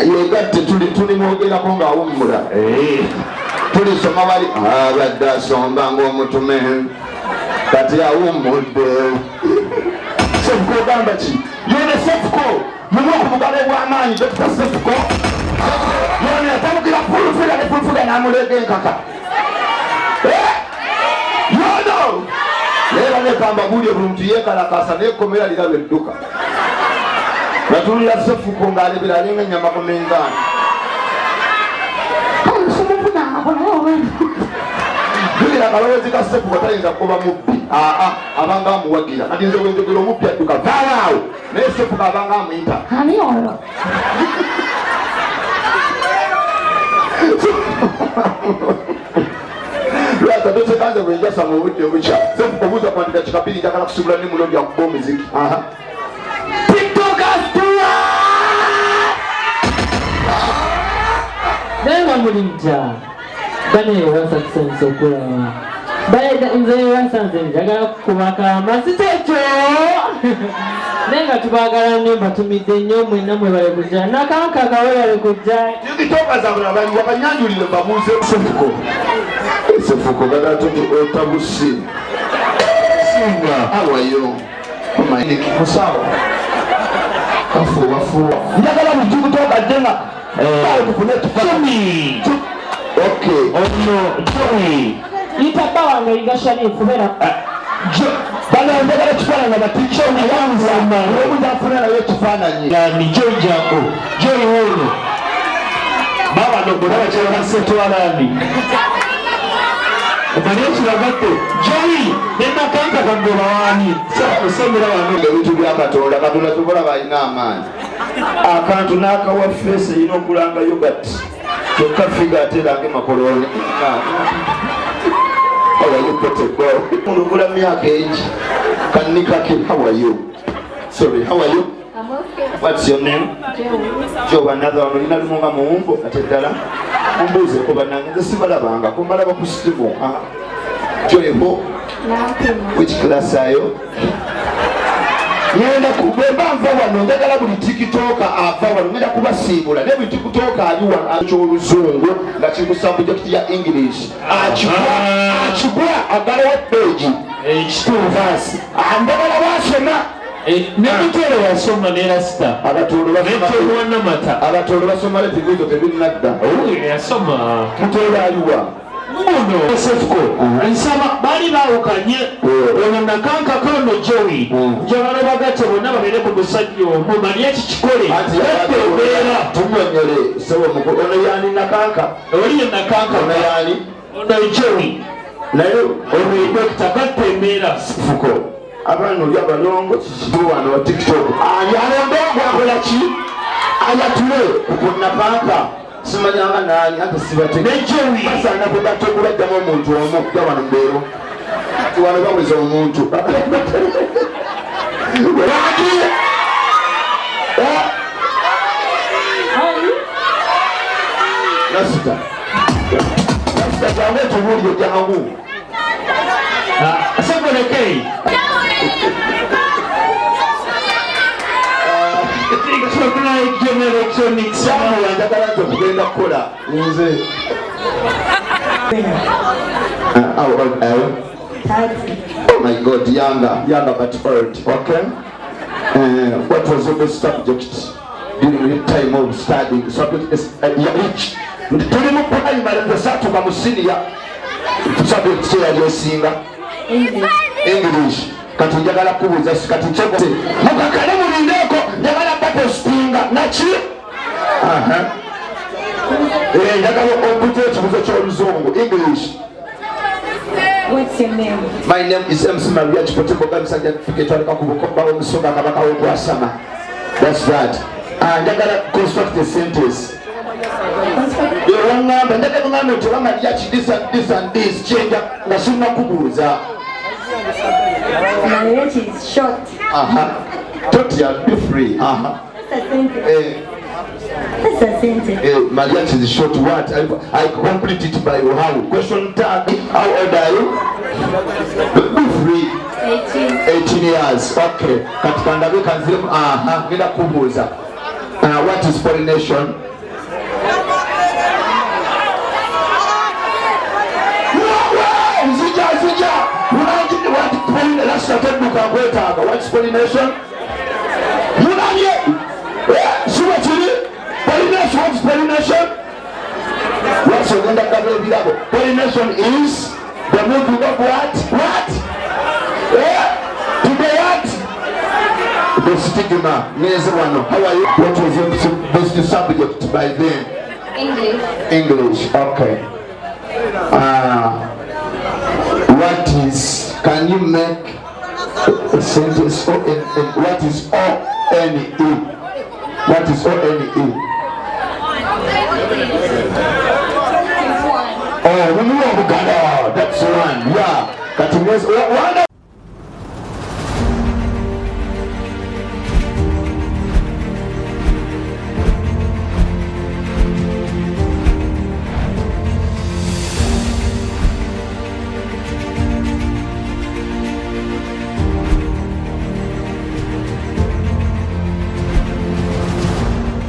Yegate tuli mwogera ko nga awummula. Tuli soma bali abadde asomba ng'omutume kati awummudde. Cephocal gamba ki? Yone Cephocal mumu okubugala bw'amaanyi Dr. Cephocal. Yone atamukira pulufuga ne pulufuga n'amulega enkaka. Yono! Leera ne kamba bulyo buli muntu yeekalakasa n'ekkomera liraba edduka. Natulira Cephocal ng'alebera alinga ennyama ku mengaani. Tulira akalowoozi ka Cephocal tayinza kuba mubbi. Abanga amuwagira. Kati nze bwenjogera omubbi adduka vaalaawo. Naye Cephocal abanga amuyita. Ani olwo? Lwasa tosekanze bwenjasa mu budde bukya. Cephocal obuuza kwandika kikabiri njagala kusubula ne muno byakuba omuziki. Nenga mulinja bane wasa kusenso kula baida nze wasa nze njagala kubaka masitecho nenga tubagala nimba tumide nnyo mwenna mwe bale kujja Nakankaka we bale kujja tukitoka za bali wabanyanjulire babuze Cephocal gala otabusi singa awayo omaini kusawa kafu njagala mujikutoka jenga okay. Oh no, Jowie. Itabawa nga igashani kubera. Bana ndagala kifaananyi baticho ni wanzama. Obuja afuna nayo kifaananyi. Ni Jowie jako. Jowie wono. Baba ndogola cyangwa se twalandi. Obaniyo kiragatte. Jowie ne Nakankaka ngoba wani. Osomera wano ebintu bya Katonda tukola balina amaanyi. Akantu n'akawa face ino okulanga yogurt. Kyokka figa aterange makoloni. How are you, Protocol? Mulugula myaka egi. Kanikaki, how are you? Sorry, how are you? I'm okay. What's your name? Jowie. Another one. Ina lumunga muumbo atedala. Mbuze kuba nange nze sibalabanga kumbalaba ku simu. Jowie, which class are you? Ngenda kubeba nva wano njagala buli tikitoka ava wano ngenda kubasiibula ne buli tikitoka aliwa aky'oluzungu nga kiri subject ya English akibwa agalawo page ekituuvaasi njagala basoma Nebitolo yasoma ne rasta. Abatolo basoma levizo tebinnadda. Yasoma. Mutolo aliwa. Muno Cephocal nsaba bali baawukanye ono Nakankaka ono Jowie njagala bagatte bonna babeere ku musajja omwo bali eki kikole ebeera tumonyole sebo mukulu ono yani Nakanka oli ye Nakankaka ono yani ono Jowie naye ono ye Dr. gatta embeera Cephocal abantu oli abalongo kikibu wano wa TikTok ani alondongo akola ki ayatule ku Nakankaka simanyanga nani ate sibate Jowie basana ko batokubaddamu omuntu omu okuja wano mbeero wano baweza omuntu nasita jangu tubulire jangu asabolekei njagala nti okugenda kukola nze oh my God, younger but old. Okay. What was your best subject during your time of studying? Subject is which? Tulimu primary kusatuka mu senior. Subject kya yosinga English. Kati njagala kubuuza kati kyote mukakale mulindeko njagala papo spinga nachi njagala okuta ekibuzo ky'oluzungu English. What's your name? My name is MC Maria Chipoteko Gamsanja Fiketwalika kubukomba omusoga kabaka w'okwasama. That's that. Njagala construct a sentence. Yorangamba ndagala ngamba nti Maria chi this and this change nga sina kubuuza. Maria is short. Totally be free. That's a sentence. That's a sentence. Maria is short. What? I complete it by how? Question tag. How old are you? Be free. 18 years. Okay. Katika ndabe kanzile ngenda kubuuza. What is pollination? What's pollination? Pollination? Pollination is the moving of what? To the what? The stigma. How are you? What was your best subject by then? English. Okay. What is? Can you make a sentence? What is O-N-E? What is O-N-E? Oh, that's one. Yeah.